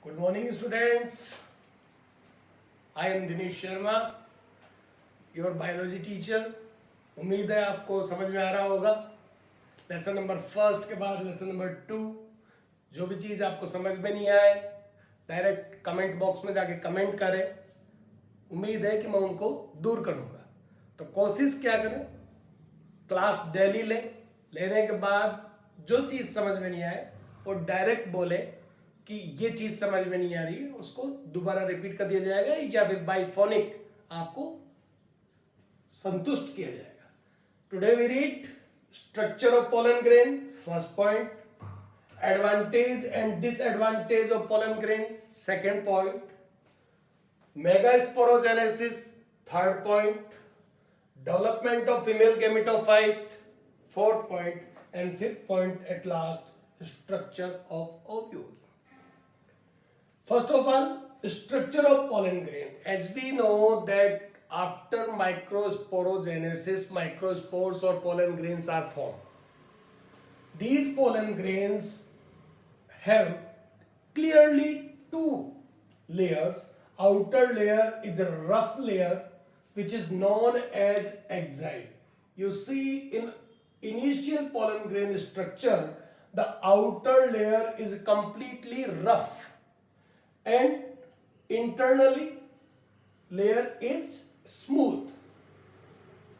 Good morning, students. I am Dinesh Sharma, your biology teacher. उम्मीद है आपको समझ में आ रहा होगा. लेसन नंबर फर्स्ट के बाद लेसन नंबर 2, जो भी चीज़ आपको समझ में नहीं आए डायरेक्ट कमेंट बॉक्स में जाके कमेंट करें. उम्मीद है कि मैं उनको दूर करूँगा. तो कोशिश क्या करें, क्लास डेली लेने के बाद जो चीज़ समझ में नहीं आए वो डायरेक्ट बोले कि ये चीज़ समझ में नहीं आ रही है, उसको दोबारा रिपीट कर दिया जाएगा या फिर बाय फोनिक आपको संतुष्ट किया जाएगा. Today we read structure of pollen grain. First point, advantage and disadvantage of pollen grain. Second point, megasporogenesis. Third point, development of female gametophyte. Fourth point and fifth point at last, structure of ovule. First of all, structure of pollen grain. As we know that after microsporogenesis, microspores or pollen grains are formed. These pollen grains have clearly two layers. Outer layer is a rough layer which is known as axile. You see, in initial pollen grain structure, the outer layer is completely rough and internally layer is smooth.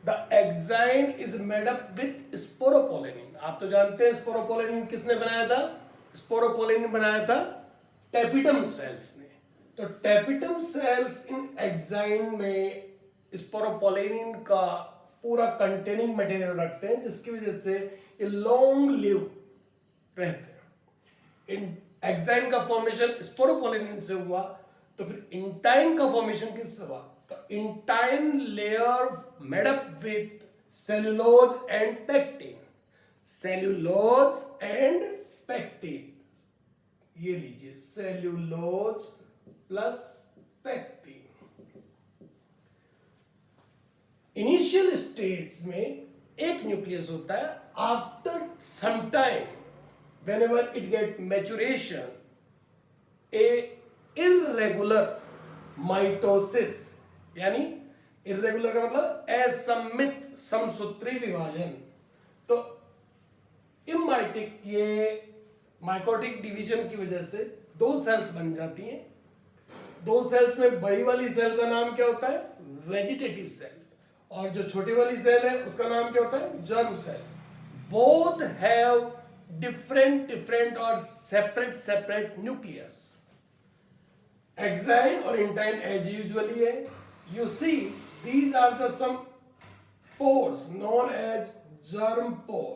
The axine is made up with sporopollenin. आप तो जानते हैं sporopollenin किसने बनाया था? Sporopollenin बनाया था tapetum sales ने. तो टेपिटम सेल्स इन एक्साइन में स्पोरोपोलेनिन का पूरा कंटेनिंग मटेरियल रखते हैं, जिसकी वजह से ये लॉन्ग लिव रहते हैं. इन एक्साइन का फॉर्मेशन स्पोरोपोलेनिन से हुआ, तो फिर इंटाइन का फॉर्मेशन किससे हुआ? तो intine layer made up with cellulose and pectin. Cellulose and pectin, ये लीजिए, cellulose plus pectin. Initial stage में एक न्यूक्लियस होता है. After some time, whenever it get maturation, a irregular mitosis, यानी इर्रेगुलर का मतलब असममित समसूत्री विभाजन. तो इमाइटिक, ये माइकोटिक डिवीजन की वजह से दो सेल्स बन जाती हैं. दो सेल्स में बड़ी वाली सेल का नाम क्या होता है? Vegetative cell. और जो छोटी वाली सेल है उसका नाम क्या होता है? Germ cell. Both have different और सेपरेट न्यूक्लियस. एक्साइन और इंटाइन एज यूजुअली है. You see, these are the some pores known as germ pore.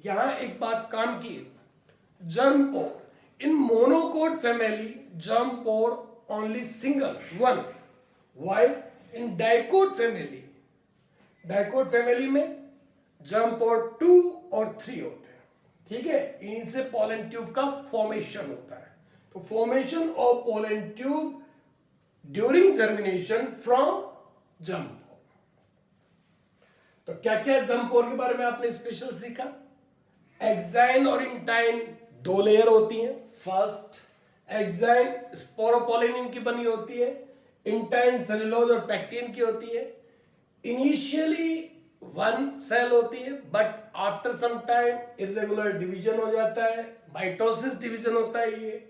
यहां एक बात काम की, germ pore in monocot family, germ pore only single one. Why? In dicot family में germ pore 2 और 3 होते हैं. ठीक है, इनसे पोलन ट्यूब का फॉर्मेशन होता है. तो formation of pollen tube during germination from germ pore. तो क्या क्या जर्म पोर के बारे में आपने स्पेशल सीखा? एक्साइन और इंटाइन दो लेयर होती हैं. फर्स्ट, एक्साइन स्पोरोपोलेनिन की बनी होती है, इंटाइन सेल्यूलोज और पेक्टिन की होती है. इनिशियली वन सेल होती है, but after some time irregular division हो जाता है, माइटोसिस डिवीजन होता है. ये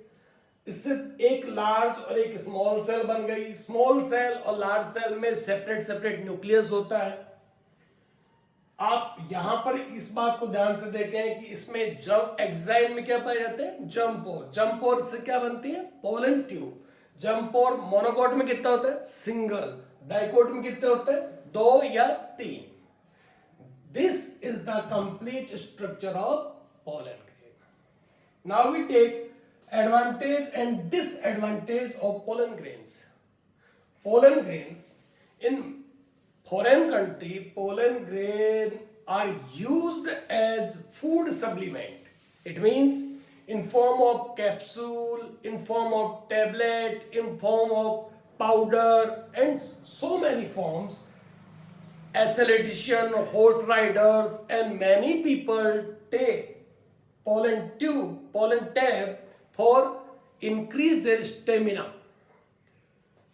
इससे एक लार्ज और एक स्मॉल सेल बन गई. स्मॉल सेल और लार्ज सेल में सेपरेट न्यूक्लियस होता है. आप यहां पर इस बात को ध्यान से देखें कि इसमें जब एक्साइन में क्या पाए जाते हैं? जर्म पोर. जर्म पोर से क्या बनती है? Pollen tube. जर्म पोर मोनोकोट में कितना होता है? सिंगल. डाइकोट में कितने होते हैं? 2 या 3. This is the complete structure of pollen grain. Now we take advantage and disadvantage of pollen grains. Pollen grains in foreign country, pollen grain are used as food supplement. It means in form of capsule, in form of tablet, in form of powder, and so many forms. Athletician, horse riders, and many people take pollen tube, pollen tab for increase their stamina.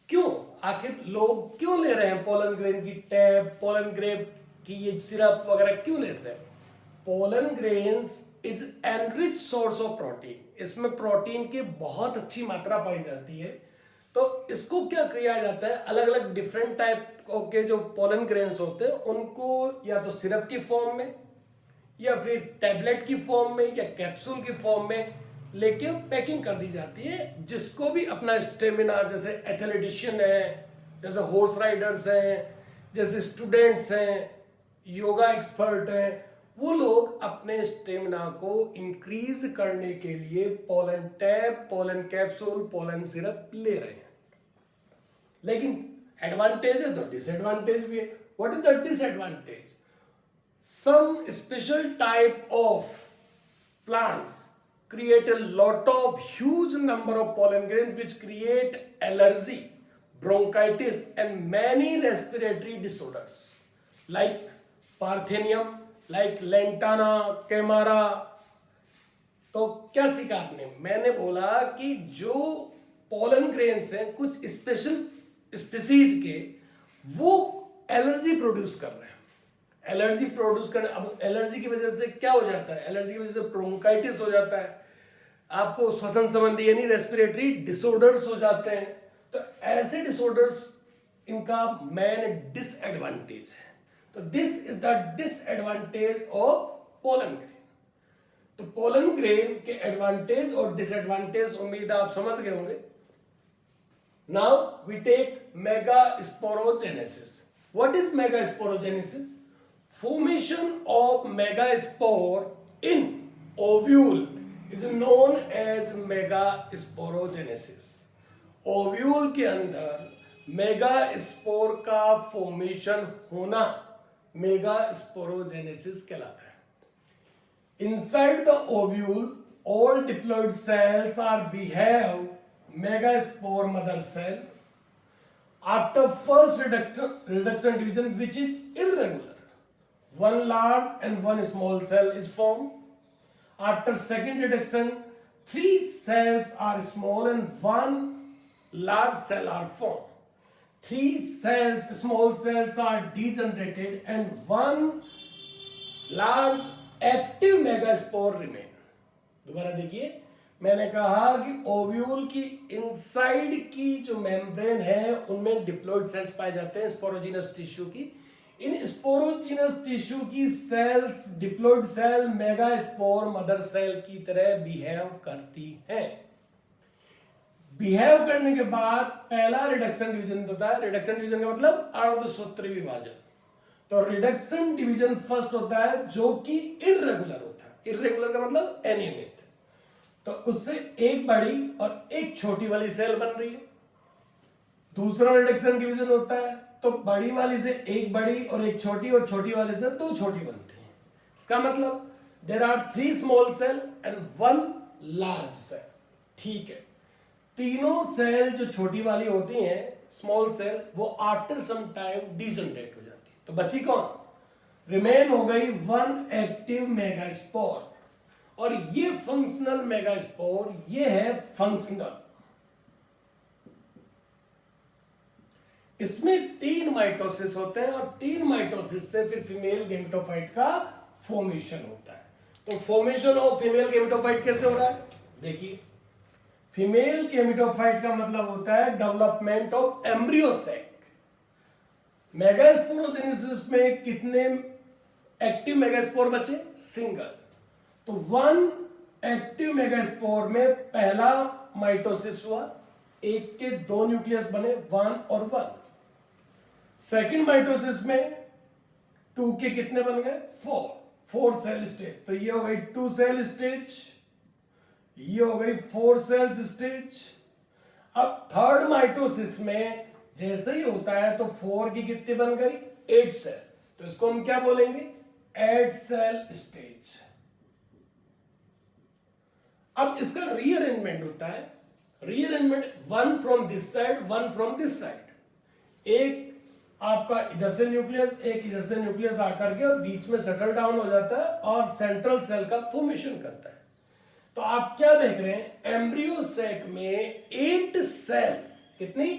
क्यों, आखिर लोग क्यों ले रहे हैं pollen grain की tab, pollen grain की ये सिरप वगैरह क्यों ले रहे हैं? Pollen grains is enrich source of protein, इसमें प्रोटीन की बहुत अच्छी मात्रा पाई जाती है। तो इसको क्या किया जाता है, अलग अलग डिफरेंट टाइप के जो पोलन ग्रेन्स होते हैं उनको या तो सिरप की फॉर्म में या फिर टैबलेट की फॉर्म में या कैप्सूल की फॉर्म में लेके पैकिंग कर दी जाती है, जिसको भी अपना स्टेमिना, जैसे एथलेटिशियन है, जैसे हॉर्स राइडर्स हैं, जैसे स्टूडेंट्स हैं, योगा एक्सपर्ट हैं, वो लोग अपने स्टेमिना को इंक्रीज करने के लिए pollen tab, pollen capsule, pollen syrup ले रहे हैं। लेकिन एडवांटेज है तो डिसएडवांटेज भी है। What is the disadvantage? Some special type of plants create a lot of huge number of pollen grains which create allergy, bronchitis and many respiratory disorders like Parthenium, like Lantana, Camara। तो क्या सीखा आपने? मैंने बोला कि जो pollen grains हैं कुछ स्पेशल स्पीसीज के, वो एलर्जी प्रोड्यूस कर रहे हैं। एलर्जी प्रोड्यूस करने, अब एलर्जी की वजह से क्या हो जाता है? एलर्जी की वजह से ब्रोंकाइटिस हो जाता है, आपको श्वसन संबंधी यानी रेस्पिरेटरी डिसऑर्डर्स हो जाते हैं। तो ऐसे डिसऑर्डर्स इनका मेन डिसएडवांटेज है। तो this is the disadvantage of pollen grain. तो पोलन ग्रेन के एडवांटेज और डिसएडवांटेज उम्मीद आप समझ गए होंगे। Now we take megasporogenesis. What is megasporogenesis? Formation of megaspore in ovule is known as megasporogenesis। Ovule के अंदर मेगास्पोर का फॉर्मेशन होना मेगास्पोरोजेनेसिस कहलाता है। Inside the ovule, all diploid cells are behave megaspore mother cell after first reduction division, which is irregular. One large and one small cell is formed. After second reduction, 3 cells are small and 1 large cell are formed. 3 cells, small cells are degenerated and 1 large active megaspore remain। दोबारा देखिए, मैंने कहा कि ovule की inside की जो membrane है उनमें डिप्लॉइड सेल्स पाए जाते हैं स्पोरोजिनस टिश्यू की। इन स्पोरोजिनस टिश्यू की cells, diploid cell megaspore mother cell की तरह बिहेव करती हैं। बिहेव करने के बाद पहला रिडक्शन डिवीजन होता है। रिडक्शन डिवीजन का मतलब अर्धसूत्री विभाजन। तो रिडक्शन डिवीजन फर्स्ट होता है जो कि इर्रेगुलर होता है। इर्रेगुलर का मतलब अनियमित। तो उससे एक बड़ी और एक छोटी वाली सेल बन रही है। दूसरा रिडक्शन डिवीजन होता है तो बड़ी वाली से एक बड़ी और एक छोटी, और छोटी वाली से 2 छोटी बनती है। इसका मतलब there are 3 small cell and 1 large cell. ठीक है, तीनों सेल जो छोटी वाली होती हैं स्मॉल सेल, वो आफ्टर सम टाइम डिजनरेट हो जाती है। तो बची कौन? रिमेन हो गई 1 एक्टिव मेगास्पोर। और ये फंक्शनल मेगास्पोर, ये है फंक्शनल। इसमें 3 माइटोसिस होते हैं और 3 माइटोसिस से फिर फीमेल गेमेटोफाइट का फॉर्मेशन होता है। तो फॉर्मेशन ऑफ फीमेल गेमेटोफाइट कैसे हो रहा है? देखिए, फीमेल गेमेटोफाइट का मतलब होता है development of embryo sac. Megasporogenesis में कितने एक्टिव मेगास्पोर बचे? सिंगल। तो 1 एक्टिव मेगास्पोर में पहला माइटोसिस हुआ, एक के 2 न्यूक्लियस बने, 1 और 1। सेकेंड माइटोसिस में 2 के कितने बन गए? 4 सेल स्टेज। तो ये हो गई 2 सेल स्टेज, ये हो गई 4 सेल्स स्टेज। अब थर्ड माइटोसिस में जैसे ही होता है तो 4 की कितनी बन गई? 8 सेल। तो इसको हम क्या बोलेंगे? 8 सेल स्टेज। अब इसका रीअरेंजमेंट होता है। Rearrangement 1 from this side, 1 from this side. एक आपका इधर से न्यूक्लियस, एक इधर से न्यूक्लियस आकर के और बीच में सेटल डाउन हो जाता है और सेंट्रल सेल का फॉर्मेशन करता है। तो आप क्या देख रहे हैं, एम्ब्रियो सैक में 8 सेल, कितनी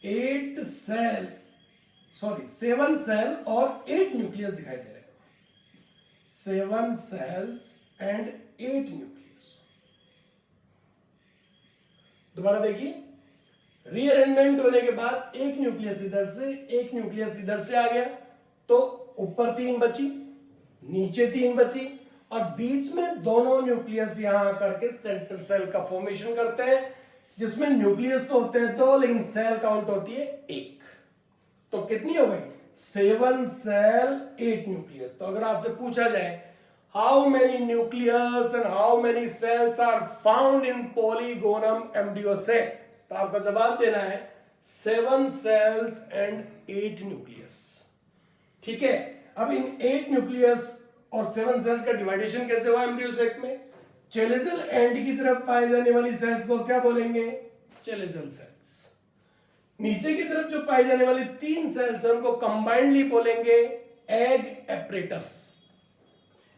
8 सेल, सॉरी 7 सेल और 8 न्यूक्लियस दिखाई दे रहे हैं, 7 सेल्स एंड 8 न्यूक्लियस। दोबारा देखिए, रीअरेंजमेंट होने के बाद एक न्यूक्लियस इधर से, एक न्यूक्लियस इधर से आ गया, तो ऊपर 3 बची, नीचे 3 बची, और बीच में दोनों न्यूक्लियस यहां करके सेंट्रल सेल का फॉर्मेशन करते हैं, जिसमें न्यूक्लियस तो होते हैं 2, लेकिन सेल काउंट होती है 1। तो कितनी हो गई, 7 सेल 8 न्यूक्लियस। तो अगर आपसे पूछा जाए how many nucleus and how many cells are found in polygonum embryo sac, तो आपका जवाब देना है 7 सेल्स एंड 8 न्यूक्लियस। ठीक है, अब इन 8 न्यूक्लियस और 7 सेल्स का डिवाइडेशन कैसे हुआ एम्ब्रियो सैक में, चेलेजल एंड की तरफ पाए जाने वाली सेल्स को क्या बोलेंगे, चेलेजल सेल्स। नीचे की तरफ जो पाई जाने वाली 3 सेल्स हैं उनको कंबाइंडली बोलेंगे एग एपरेटस।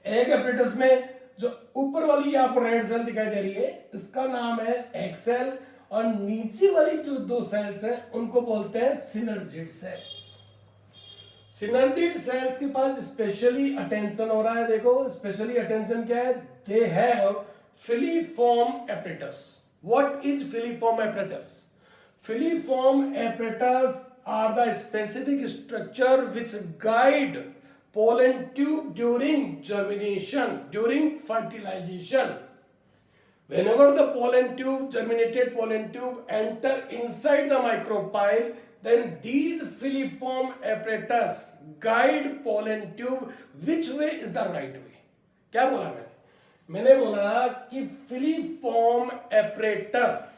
एग एपरेटस में जो ऊपर वाली आपको रेड सेल दिखाई दे रही है, इसका नाम है एग सेल, और नीचे वाली जो 2 सेल्स हैं उनको बोलते हैं सिनर्जिड सेल्स। सिनर्जिड सेल्स के पास स्पेशली अटेंशन हो रहा है, देखो स्पेशली अटेंशन क्या है, they have filiform apparatus. What is filiform apparatus? Filiform apparatus are the specific structure which guide pollen tube during germination, during fertilization. Whenever the pollen tube, germinated pollen tube enter inside the micropyle, then these filiform apparatus guide pollen tube which way is the right way. क्या बोला मैंने बोला कि filiform apparatus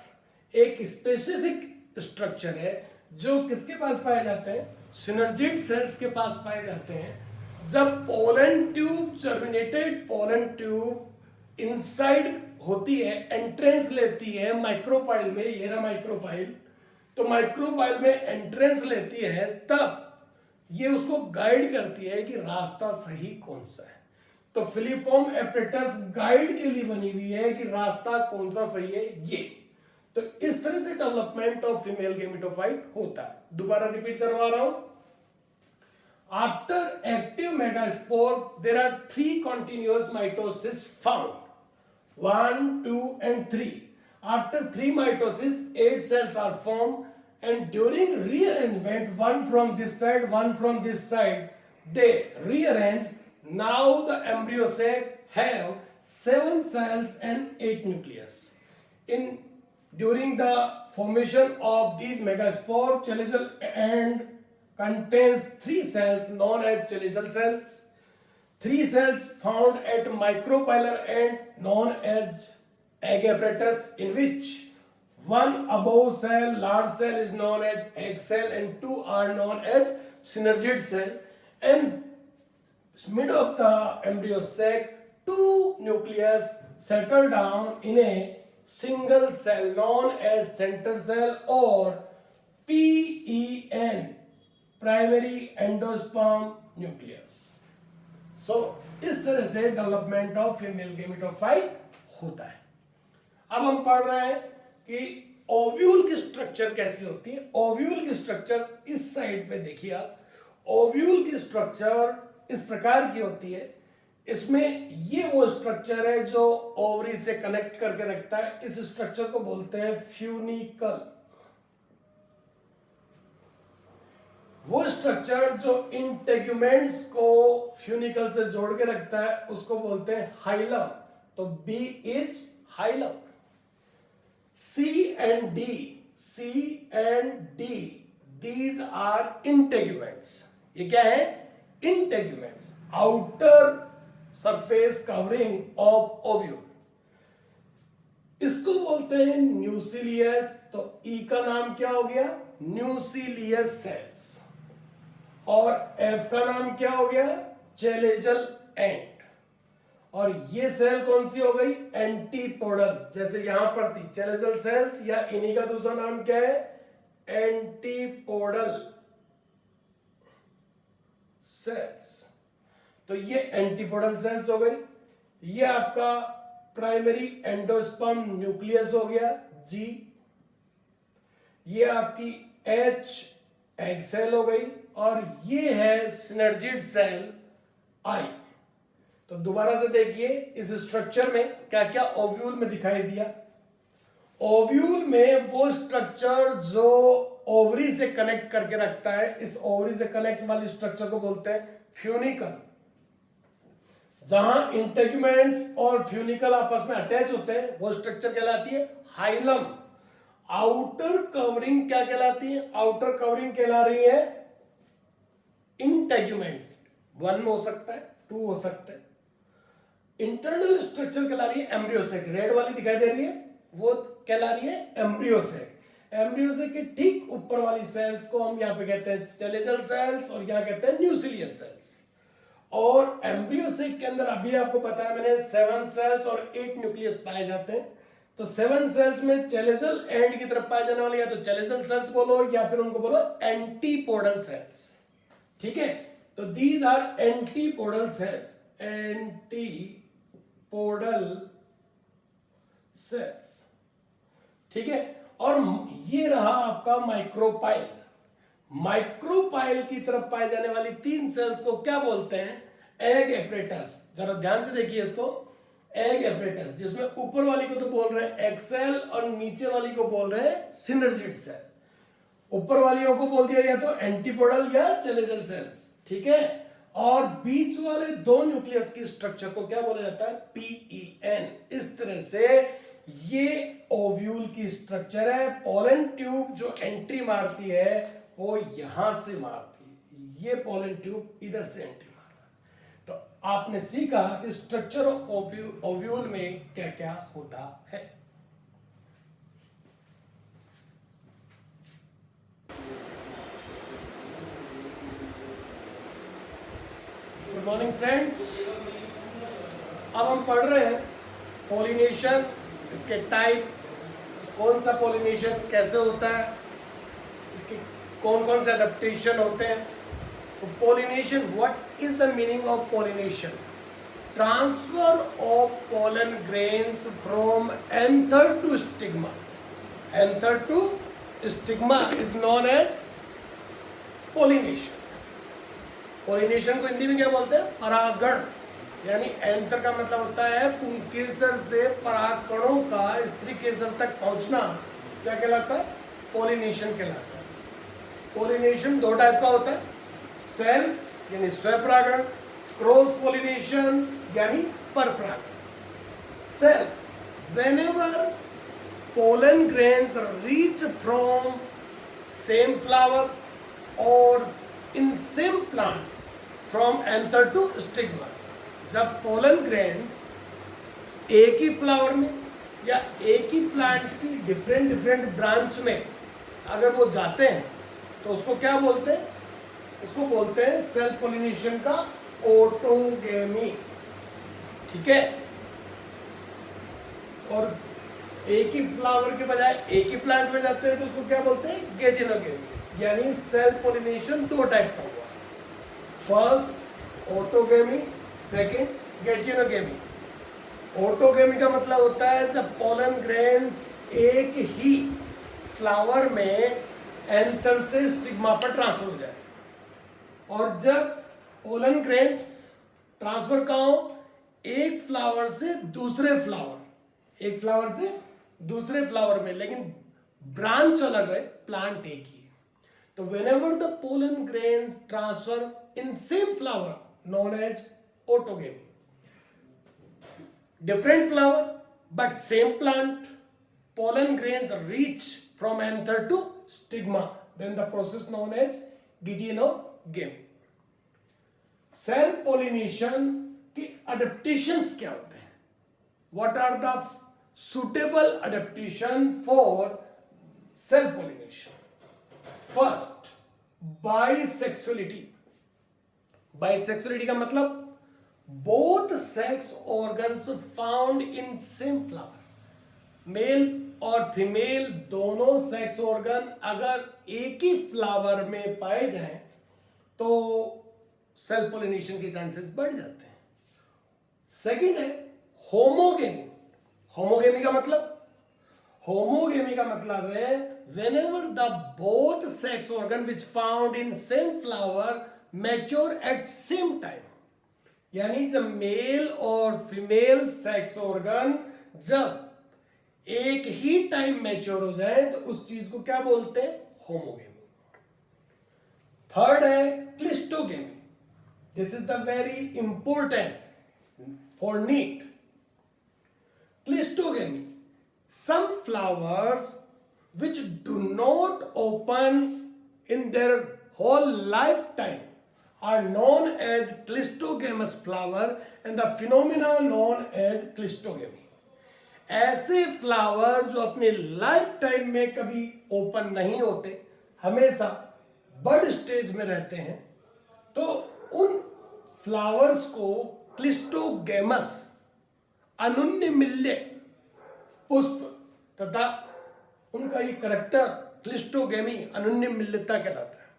एक specific structure है जो किसके पास पाए जाते हैं, सिनर्जिड सेल्स के पास पाए जाते हैं। जब pollen tube, germinated pollen tube inside होती है, एंट्रेंस लेती है माइक्रोपाइल में, ये रहा माइक्रोपाइल, तो माइक्रोपाइल में एंट्रेंस लेती है, तब ये उसको गाइड करती है कि रास्ता सही कौन सा है। तो फिलीफॉर्म एपरेटस गाइड के लिए बनी हुई है कि रास्ता कौन सा सही है ये। तो इस तरह से डेवलपमेंट ऑफ फीमेल गेमेटोफाइट होता है। दोबारा रिपीट करवा रहा हूं, after active megaspore there are 3 continuous mitosis found, 1, 2 and 3. After 3 mitosis, 8 cells are formed, and during rearrangement, one from this side, one from this side, they rearrange. Now the embryo sac have 7 cells and 8 nucleus. During the formation of these megaspore, chelysal end contains 3 cells known as chelysal cells, 3 cells found at micropylar end known as egg apparatus, in which one above cell, large cell, is known as egg cell, and 2 are known as synergid cell. And middle of the embryo sac, 2 nucleus settle down in a single cell known as center cell or PEN, primary endosperm nucleus. So इस तरह से development of female gametophyte होता है। अब हम पढ़ रहे हैं कि ओव्यूल की स्ट्रक्चर कैसी होती है। ओव्यूल की स्ट्रक्चर इस साइड पे देखिए आप, ओव्यूल की स्ट्रक्चर इस प्रकार की होती है, इसमें ये वो स्ट्रक्चर है जो ओवरी से कनेक्ट करके रखता है। इस स्ट्रक्चर को बोलते हैं फ्यूनिकल। वो स्ट्रक्चर जो इंटेग्यूमेंट्स को फ्यूनिकल से जोड़ के रखता है उसको बोलते हैं हाइलम। तो B is hilum. C and D these are integuments. ये क्या है, integuments, outer surface covering of ovule. इसको बोलते हैं न्यूक्लियस। तो ई का नाम क्या हो गया, न्यूक्लियस सेल्स, और एफ का नाम क्या हो गया, चेलेजल एंड, और ये सेल कौन सी हो गई, एंटीपोडल। जैसे यहां पर थी चेलेजल सेल्स, या इन्हीं का दूसरा नाम क्या है, एंटीपोडल सेल्स। तो ये एंटीपोडल सेल्स हो गई। ये आपका प्राइमरी एंडोस्पर्म न्यूक्लियस हो गया जी, ये आपकी एच एग सेल हो गई, और ये है सिनर्जिड सेल आई। तो दोबारा से देखिए इस स्ट्रक्चर में क्या क्या ओव्यूल में दिखाई दिया। ओव्यूल में वो स्ट्रक्चर जो ओवरी से कनेक्ट करके रखता है, इस ओवरी से कनेक्ट वाली स्ट्रक्चर को बोलते हैं फ्यूनिकल। जहां इंटेगुमेंट्स और फ्यूनिकल आपस में अटैच होते हैं वो स्ट्रक्चर कहलाती है हाइलम। आउटर कवरिंग क्या कहलाती है? आउटर कवरिंग कहला रही है इंटेगुमेंट्स। 1 हो सकता है, 2 हो सकता है। इंटरनल स्ट्रक्चर कहला रही है एम्ब्रियोसेक। रेड वाली दिखाई दे रही है वो कहला रही है एम्ब्रियोसेक। एम्ब्रियोसेक के ठीक ऊपर वाली सेल्स को हम यहाँ पे कहते हैं स्टेलेजल सेल्स, और यहाँ कहते हैं न्यूक्लियस सेल्स। और एम्ब्रियोसेक के अंदर अभी आपको बताया मैंने 7 सेल्स और 8 न्यूक्लियस पाए जाते हैं। तो 7 सेल्स में चेलेजल एंड की तरफ पाए जाने वाली या तो चेलेजल सेल्स बोलो या फिर उनको बोलो एंटीपोडल सेल्स। ठीक है, तो these are antipodal cells, antipodal cells. ठीक है, और ये रहा आपका माइक्रोपाइल। माइक्रोपाइल की तरफ पाए जाने वाली 3 सेल्स को क्या बोलते हैं? Egg apparatus. जरा ध्यान से देखिए इसको, एग एपरेटस, जिसमें ऊपर वाली को तो बोल रहे हैं एग सेल और नीचे वाली को बोल रहे हैं सिनर्जिड सेल। ऊपर वालियों को बोल दिया या तो एंटीपोडल या चेलेजल सेल्स। ठीक है, और बीच वाले 2 न्यूक्लियस की स्ट्रक्चर को क्या बोला जाता है? पीईएन। इस तरह से ये ओव्यूल की स्ट्रक्चर है। पोलन ट्यूब जो एंट्री मारती है वो यहां से मारती है, ये पोलन ट्यूब इधर से एंट्री मार रहा है। तो आपने सीखा कि स्ट्रक्चर ऑफ ओव्यूल में क्या क्या होता है। Good morning friends. अब हम पढ़ रहे हैं पोलिनेशन, इसके टाइप, कौन सा पोलिनेशन कैसे होता है, इसके कौन कौन से अडेप्टेशन होते हैं। तो pollination, what is the meaning of pollination? Transfer of pollen grains from anther to stigma. Anther to stigma is known as pollination. Pollination को हिंदी में क्या बोलते हैं? परागण। यानी एंथर का मतलब होता है पुंकेसर से परागकणों का स्त्री केसर तक पहुंचना। क्या कहलाता है? पोलिनेशन कहलाता है। पोलिनेशन 2 टाइप का होता है, सेल्फ यानी स्वपरागण, क्रॉस पोलिनेशन यानी परपरागण। Self, whenever pollen grains reach from same flower और in same plant from anther to stigma. जब पोलन ग्रेन्स एक ही फ्लावर में या एक ही प्लांट की डिफरेंट डिफरेंट ब्रांच में अगर वो जाते हैं तो उसको क्या बोलते हैं? उसको बोलते हैं सेल्फ पोलिनेशन का ऑटोगेमी। ठीक है, और एक ही फ्लावर के बजाय एक ही प्लांट में जाते हैं तो उसको क्या बोलते हैं? गेटिनोगेमी। यानी सेल्फ पोलिनेशन 2 टाइप का हुआ, फर्स्ट ऑटोगेमी, सेकेंड गेटिनोगेमी। ऑटोगेमी का मतलब होता है जब पोलन ग्रेन्स एक ही फ्लावर में एंथर से स्टिग्मा पर ट्रांसफर हो जाए, और जब पोलन ग्रेन्स ट्रांसफर कहाँ हो? एक फ्लावर से दूसरे फ्लावर, एक फ्लावर से दूसरे फ्लावर में, लेकिन ब्रांच अलग है, प्लांट एक ही है। तो whenever the pollen grains transfer in same flower known as autogamy. Different flower but same plant, pollen grains reach from anther to stigma, then the process known as geitonogamy. Self pollination की adaptations क्या होते हैं? What are the suitable adaptation for self pollination? First, bisexuality. Bisexuality का मतलब both sex organs found in same flower. Male और female दोनों sex organ अगर एक ही फ्लावर में पाए जाएं तो सेल्फ पोलिनेशन के चांसेस बढ़ जाते हैं। सेकंड है होमोगेमी। होमोगेमी का मतलब, होमोगेमी का मतलब है whenever the both sex organ which found in same flower mature at same time, यानी जब मेल और फीमेल सेक्स ऑर्गन जब एक ही टाइम मैच्योर हो जाए तो उस चीज को क्या बोलते हैं, होमोगेमी। थर्ड है cleistogamy. This is the very important for NEET. Cleistogamy, some flowers which do not open in their whole lifetime are known as clistogamous flower and the phenomena known as clistogamy। ऐसे flower जो अपने life time में कभी open नहीं होते, हमेशा बड stage में रहते हैं, तो उन फ्लावर्स को क्लिस्टोगेमस, अनुन्नमिल्य पुष्प तथा उनका ये करेक्टर क्लिस्टोगेमी, अनुन्नमिल्यता कहलाता है।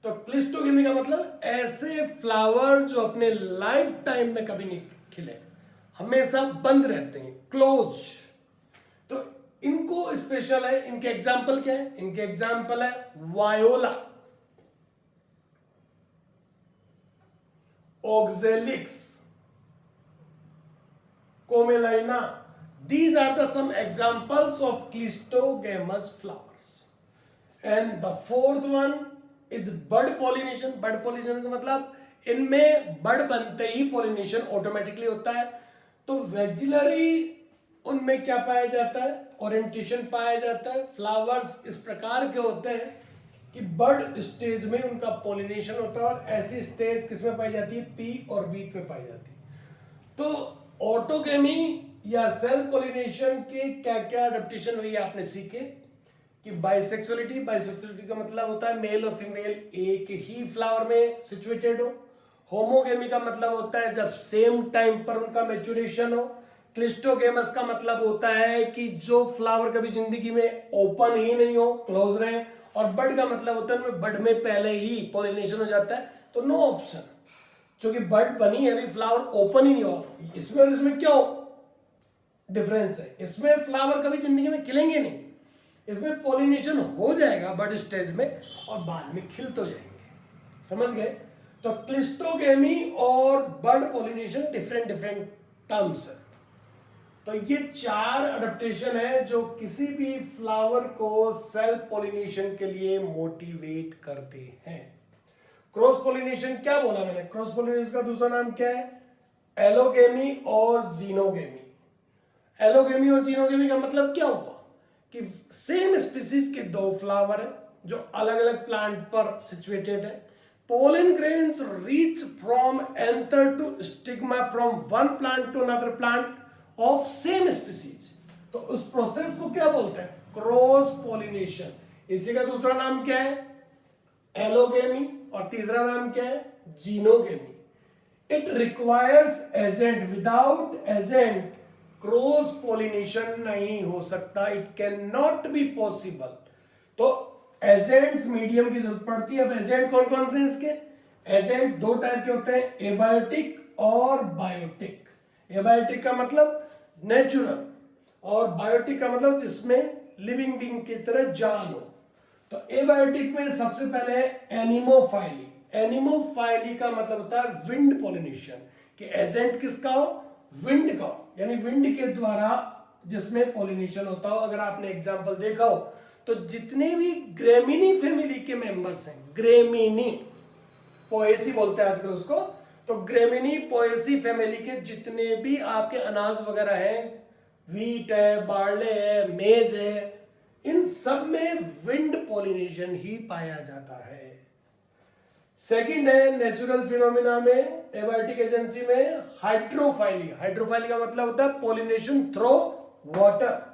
तो क्लिस्टोगेमी का मतलब ऐसे फ्लावर जो अपने लाइफ टाइम में कभी नहीं खिले, हमेशा बंद रहते हैं, क्लोज। तो इनको स्पेशल है, इनके एग्जाम्पल क्या है, इनके एग्जाम्पल है voila, ऑक्जेलिक्स, कोमेलाइना। These are the some examples of clistogamous flowers. And the fourth one is bud pollination। bud pollination का मतलब इनमें बड बनते ही पोलिनेशन ऑटोमेटिकली होता है। तो वेजिलरी उनमें क्या पाया जाता है, ओरिएंटेशन पाया जाता है। फ्लावर्स इस प्रकार के होते हैं कि बड स्टेज में उनका पोलिनेशन होता है, और ऐसी स्टेज किसमें पाई जाती है, पी और बीट में पाई जाती है। तो ऑटोगेमी या सेल्फ पोलिनेशन के क्या क्या एडेप्टेशन हुई आपने सीखे कि बाइसेक्सुअलिटी, बाइसेक्सुअलिटी का मतलब होता है मेल और फीमेल एक ही फ्लावर में सिचुएटेड हो। होमोगेमी का मतलब होता है जब सेम टाइम पर उनका मैच्योरेशन हो। क्लिस्टोगेमस का मतलब होता है कि जो फ्लावर कभी जिंदगी में ओपन ही नहीं हो, क्लोज रहे। और बड का मतलब होता है बड में पहले ही पोलिनेशन हो जाता है, तो नो ऑप्शन, क्योंकि बड बनी है अभी फ्लावर ओपन ही नहीं हो। इसमें और इसमें क्या डिफरेंस है, इसमें फ्लावर कभी जिंदगी में खिलेंगे नहीं, इसमें पोलिनेशन हो जाएगा बड स्टेज में और बाद में खिल तो जाएंगे। समझ गए? तो क्लिस्टोगेमी और बड पोलिनेशन डिफरेंट डिफरेंट टर्म्स है। तो ये 4 अडेप्टेशन है जो किसी भी फ्लावर को सेल्फ पोलिनेशन के लिए मोटिवेट करते हैं। क्रॉस पोलिनेशन क्या बोला मैंने, क्रॉस पोलिनेशन का दूसरा नाम क्या है, एलोगेमी और जीनोगेमी। एलोगेमी और जीनोगेमी का मतलब क्या हुआ कि सेम स्पीसीज के 2 फ्लावर है जो अलग अलग प्लांट पर सिचुएटेड है। Pollen grains reach from anther to stigma from one plant to another plant of same species. तो उस प्रोसेस को क्या बोलते हैं, क्रॉस पोलिनेशन। इसी का दूसरा नाम क्या है, एलोगेमी, और तीसरा नाम क्या है, xenogamy. It requires agent, without agent cross pollination नहीं हो सकता, it can not be possible. तो एजेंट्स मीडियम की जरूरत पड़ती है। अब एजेंट कौन कौन से इसके, एजेंट 2 टाइप के होते हैं, एबायोटिक और बायोटिक। एबायोटिक का मतलब नेचुरल, और बायोटिक का मतलब जिसमें लिविंग बीइंग की तरह जान हो। तो एबायोटिक में सबसे पहले है एनिमोफाइली। एनिमोफाइली का मतलब होता है विंड पोलिनेशन, कि एजेंट किसका हो, विंड का हो, यानी विंड के द्वारा जिसमें पोलिनेशन होता हो। अगर आपने एग्जांपल देखा हो तो जितने भी ग्रेमिनी फैमिली के मेंबर्स हैं, ग्रेमिनी पोएसी बोलते हैं आजकल उसको, तो ग्रेमिनी पोएसी फैमिली के जितने भी आपके अनाज वगैरह हैं, व्हीट है, बार्ले है, मेज है, इन सब में विंड पोलिनेशन ही पाया जाता है। सेकंड है नेचुरल फिनोमिना में, एबायोटिक एजेंसी में हाइड्रोफाइली। हाइड्रोफाइली का मतलब होता है पोलिनेशन थ्रू वाटर।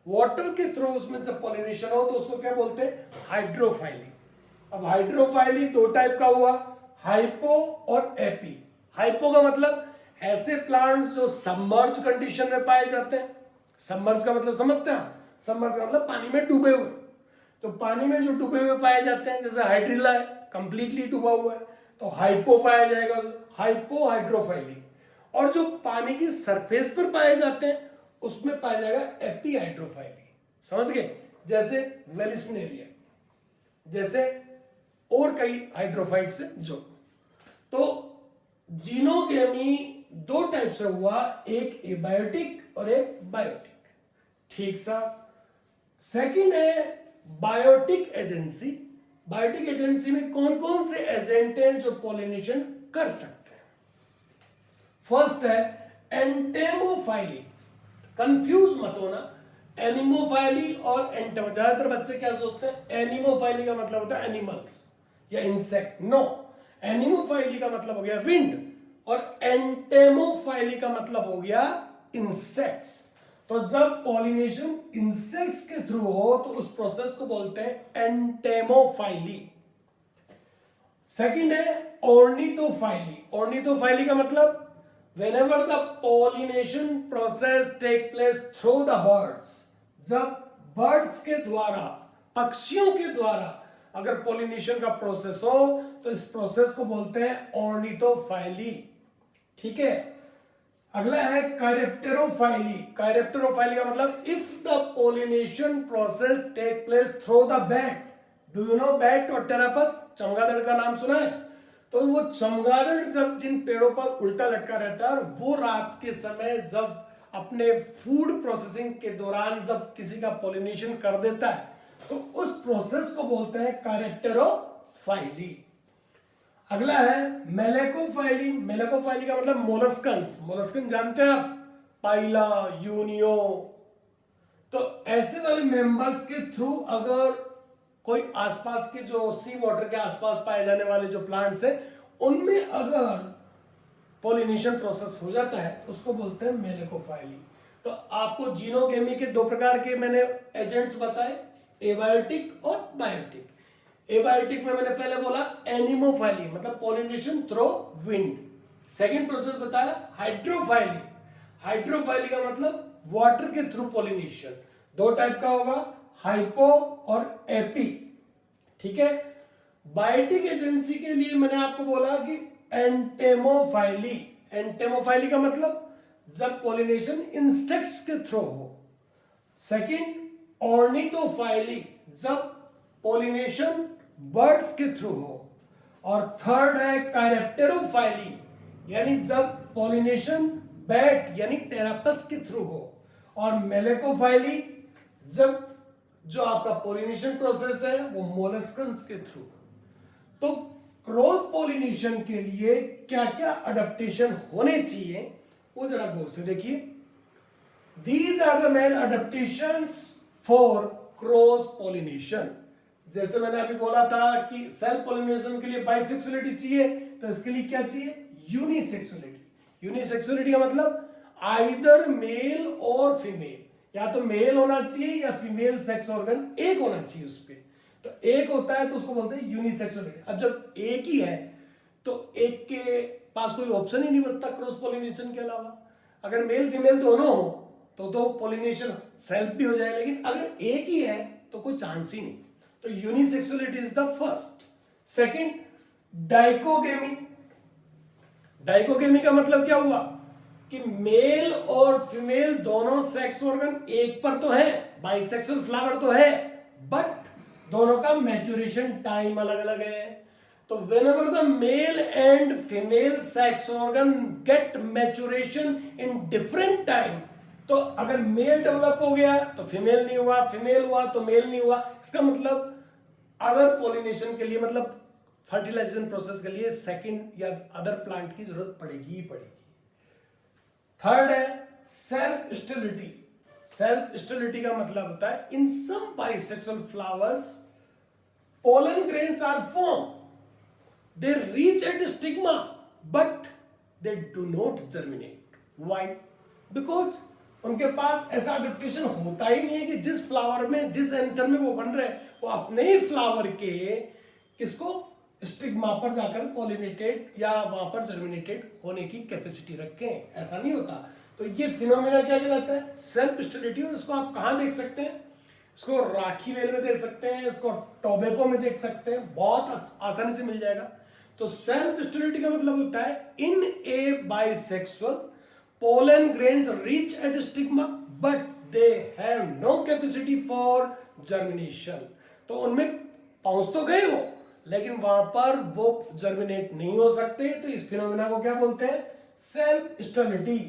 वाटर के थ्रू उसमें जब पोलिनेशन हो तो उसको क्या बोलते हैं, हाइड्रोफाइली। अब हाइड्रोफाइली 2 टाइप का हुआ, हाइपो और एपी। हाइपो का मतलब ऐसे प्लांट्स जो सबमर्ज कंडीशन में पाए जाते हैं। सबमर्ज का मतलब समझते हैं, सबमर्ज का मतलब पानी में डूबे हुए। तो पानी में जो डूबे हुए पाए जाते हैं, जैसे हाइड्रिला है, कंप्लीटली डूबा हुआ है, तो हाइपो पाया जाएगा, हाइपो हाइड्रोफाइली। और जो पानी की सरफेस पर पाए जाते हैं उसमें पाया जाएगा एपीहाइड्रोफाइली। समझ गए? जैसे वेलिस्नेरिया, जैसे और कई हाइड्रोफाइट्स है जो। तो जीनोगेमी दो टाइप से हुआ, एक एबायोटिक और एक बायोटिक। ठीक सा। सेकंड है बायोटिक एजेंसी। बायोटिक एजेंसी में कौन कौन से एजेंट हैं जो पॉलिनेशन कर सकते हैं? फर्स्ट है एंटेमोफाइली। कंफ्यूज मत होना, एनिमोफाइली और एंटेमो। ज्यादातर बच्चे क्या सोचते हैं, एनिमोफाइली का मतलब होता है एनिमल्स या इंसेक्ट। नो, एनिमोफाइली का मतलब हो गया विंड और एंटेमोफाइली का मतलब हो गया इंसेक्ट्स। तो जब पॉलिनेशन इंसेक्ट्स के थ्रू हो तो उस प्रोसेस को बोलते हैं एंटेमोफाइली। सेकंड है ऑर्निथोफाइली। ऑर्निथोफाइली का मतलब whenever the pollination process take place through the birds, जब बर्ड्स के द्वारा, पक्षियों के द्वारा अगर पॉलिनेशन का प्रोसेस हो तो इस प्रोसेस को बोलते हैं ऑर्निथोफाइली। ठीक है। अगला है कायरेप्टेरोफाइली। कायरेप्टेरोफाइली का मतलब if the pollination process take place through the bat. Do you know bat और टेरापस? चमगादड़ का नाम सुना है? तो वो चमगादड़ जब जिन पेड़ों पर उल्टा लटका रहता है और वो रात के समय जब अपने फूड प्रोसेसिंग के दौरान जब किसी का पॉलिनेशन कर देता है तो उस प्रोसेस को बोलते हैं कायरेप्टेरोफाइली। अगला है मेलेकोफाइली। मेलेकोफाइली का मतलब मोलस्कन्स। मोलस्कन जानते हैं आप? पाइला, यूनियो। तो ऐसे वाले मेंबर्स के थ्रू अगर कोई आसपास के जो सी वाटर के आसपास पाए जाने वाले जो प्लांट्स हैं उनमें अगर पॉलिनेशन प्रोसेस हो जाता है तो उसको बोलते हैं मेलेकोफाइली। तो आपको जीनोगेमी के दो प्रकार के मैंने एजेंट्स बताए, एबायोटिक और बायोटिक। एबायोटिक में मैंने पहले बोला एनिमोफाइली, मतलब pollination through wind. Second process बताया हाइड्रोफाइली। हाइड्रोफाइली का मतलब वाटर के थ्रू पॉलिनेशन। दो टाइप का होगा, हाइपो और एपी। ठीक है। बायोटिक एजेंसी के लिए मैंने आपको बोला कि एंटेमोफाइली। एंटेमोफाइली का मतलब जब पॉलिनेशन इंसेक्ट्स के थ्रू हो। सेकंड ऑर्निथोफाइली, जब पॉलिनेशन बर्ड्स के थ्रू हो। और थर्ड है कायरेप्टेरोफाइली, यानी जब पॉलिनेशन बैट यानी टेरापस के थ्रू हो। और मेलेकोफाइली जब जो आपका पॉलिनेशन प्रोसेस है वो मोलस्कन्स के थ्रू। तो क्रॉस पॉलिनेशन के लिए क्या क्या अडेप्टेशन होने चाहिए वो जरा गौर से देखिए। These are the main adaptations for cross pollination. जैसे मैंने अभी बोला था कि सेल्फ पॉलिनेशन के लिए बाइसेक्सुअलिटी चाहिए, तो इसके लिए क्या चाहिए? यूनिसेक्सुअलिटी। यूनिसेक्सुअलिटी का मतलब आइदर मेल और फीमेल, या तो मेल होना चाहिए या फीमेल सेक्स ऑर्गन एक होना चाहिए उस पे। तो एक होता है तो उसको बोलते हैं यूनिसेक्सुअलिटी। अब जब एक ही है तो एक के पास कोई ऑप्शन ही नहीं बचता क्रॉस पॉलिनेशन के अलावा। अगर मेल फीमेल दोनों हो तो पॉलिनेशन सेल्फ भी हो जाए, लेकिन अगर एक ही है तो कोई चांस ही नहीं। तो unisexuality is the first. Second dichogamy. Dichogamy का मतलब क्या हुआ कि मेल और फीमेल दोनों सेक्स ऑर्गन एक पर तो है, बाइसेक्सुअल फ्लावर तो है, बट दोनों का मैच्योरेशन टाइम अलग अलग है। तो whenever the male and female sex organ get maturation in different time, तो अगर मेल डेवलप हो गया तो फीमेल नहीं हुआ, फीमेल हुआ तो मेल नहीं हुआ। इसका मतलब अदर पॉलिनेशन के लिए, मतलब फर्टिलाइजेशन प्रोसेस के लिए सेकंड या अदर प्लांट की जरूरत पड़ेगी ही पड़ेगी। थर्ड है सेल्फ स्टेरिलिटी। सेल्फ स्टेरिलिटी का मतलब होता है in some bisexual flowers pollen grains are formed, they reach at stigma but they do not germinate. Why? Because उनके पास ऐसा अडेप्टेशन होता ही नहीं है कि जिस फ्लावर में, जिस एंथर में वो बन रहे हैं वो अपने ही फ्लावर के किसको स्टिग्मा पर जाकर पॉलिनेटेड या वहां पर जर्मिनेटेड होने की कैपेसिटी रखें, ऐसा नहीं होता। तो ये फिनोमेना क्या कहलाता है? Self sterility. और इसको आप कहां देख सकते हैं? इसको राखी वेल में देख सकते हैं, इसको टोबैको में देख सकते हैं, बहुत आसानी से मिल जाएगा। तो सेल्फ स्टेरिलिटी का मतलब होता है in a bisexual pollen grains reach at stigma but they have no capacity for germination. तो उनमें पहुंच तो गए वो, लेकिन वहां पर वो जर्मिनेट नहीं हो सकते, तो इस फिनोमेना को क्या बोलते हैं? Self sterility.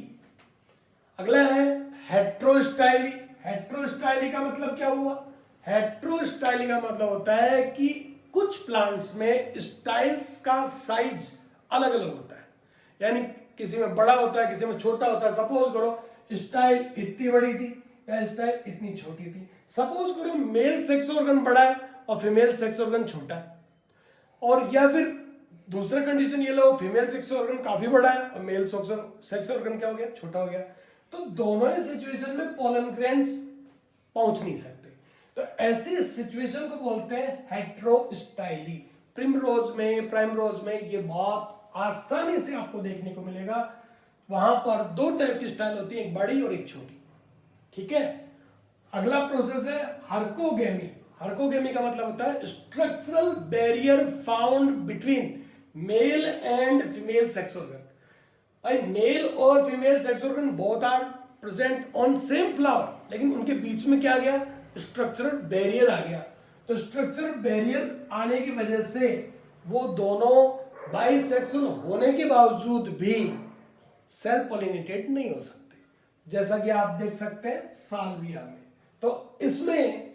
अगला है हेट्रोस्टाइली। हेट्रोस्टाइली का मतलब क्या हुआ? हेट्रोस्टाइली का मतलब होता है कि कुछ प्लांट्स में स्टाइल्स का साइज अलग अलग होता है, यानी किसी में बड़ा होता है, किसी में छोटा होता है। सपोज करो स्टाइल इतनी बड़ी थी या स्टाइल इतनी छोटी थी। सपोज करो मेल सेक्स ऑर्गन बड़ा है और फीमेल सेक्स ऑर्गन छोटा है, और या फिर दूसरा कंडीशन ये लो, फीमेल सेक्स ऑर्गन काफी बड़ा है और मेल सेक्स ऑर्गन क्या हो गया? छोटा हो गया। तो दोनों ही सिचुएशन में पोलन ग्रेन्स पहुंच नहीं सकते, तो ऐसी सिचुएशन को बोलते हैं हेट्रोस्टाइली। प्राइमरोज में ये बहुत आसानी से आपको देखने को मिलेगा। वहां पर दो टाइप की स्टाइल होती है, एक बड़ी और एक छोटी। ठीक है, अगला प्रोसेस है हर्कोगेमी। हर्कोगेमी का मतलब होता है structural barrier found between male and female sex organ. भाई मेल और female sex organ both are present on same flower, लेकिन उनके बीच में क्या आ गया? स्ट्रक्चरल बैरियर आ गया। तो स्ट्रक्चरल बैरियर आने की वजह से वो दोनों बाइसेक्सुअल होने के बावजूद भी सेल्फ पॉलिनेटेड नहीं हो सकते, जैसा कि आप देख सकते हैं साल्विया में। तो इसमें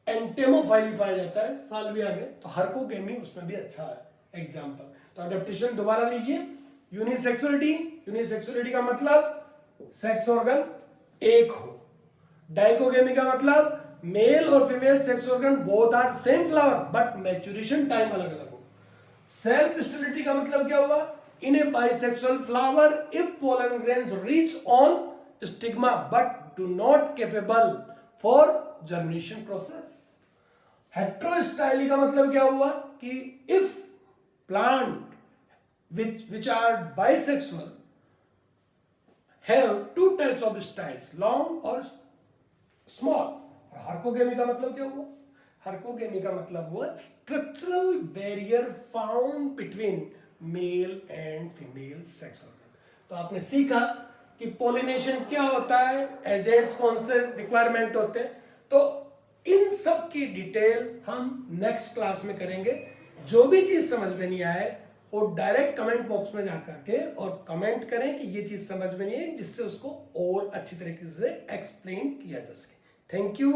एंटेमोफाइली पाया जाता है साल्विया में, तो हर्कोगेमी उसमें भी अच्छा है एग्जाम्पल। तो अडेप्टेशन दोबारा लीजिए। यूनिसेक्सुअलिटी का मतलब सेक्स ऑर्गन एक हो। डाइकोगेमी का मतलब मेल और female sex organ both are same flower but maturation time अलग अलग हो। सेल्फ स्टेरिलिटी का मतलब क्या हुआ? In a bisexual flower if pollen grains reach on stigma but do not capable for germination process. Heterostyly का मतलब क्या हुआ? कि if plant which are bisexual have two types of styles, long or small. और हार्कोगेमी का मतलब क्या हुआ? हार्कोगेमी का मतलब हुआ structural barrier found between male and female sex organ. तो आपने सीखा कि पोलिनेशन क्या होता है, एजेंट्स कौन से रिक्वायरमेंट होते हैं। तो इन सब की डिटेल हम नेक्स्ट क्लास में करेंगे। जो भी चीज समझ में नहीं आए वो डायरेक्ट कमेंट बॉक्स में जाकर के और कमेंट करें कि ये चीज समझ में नहीं है, जिससे उसको और अच्छी तरीके से एक्सप्लेन किया जा सके। Thank you.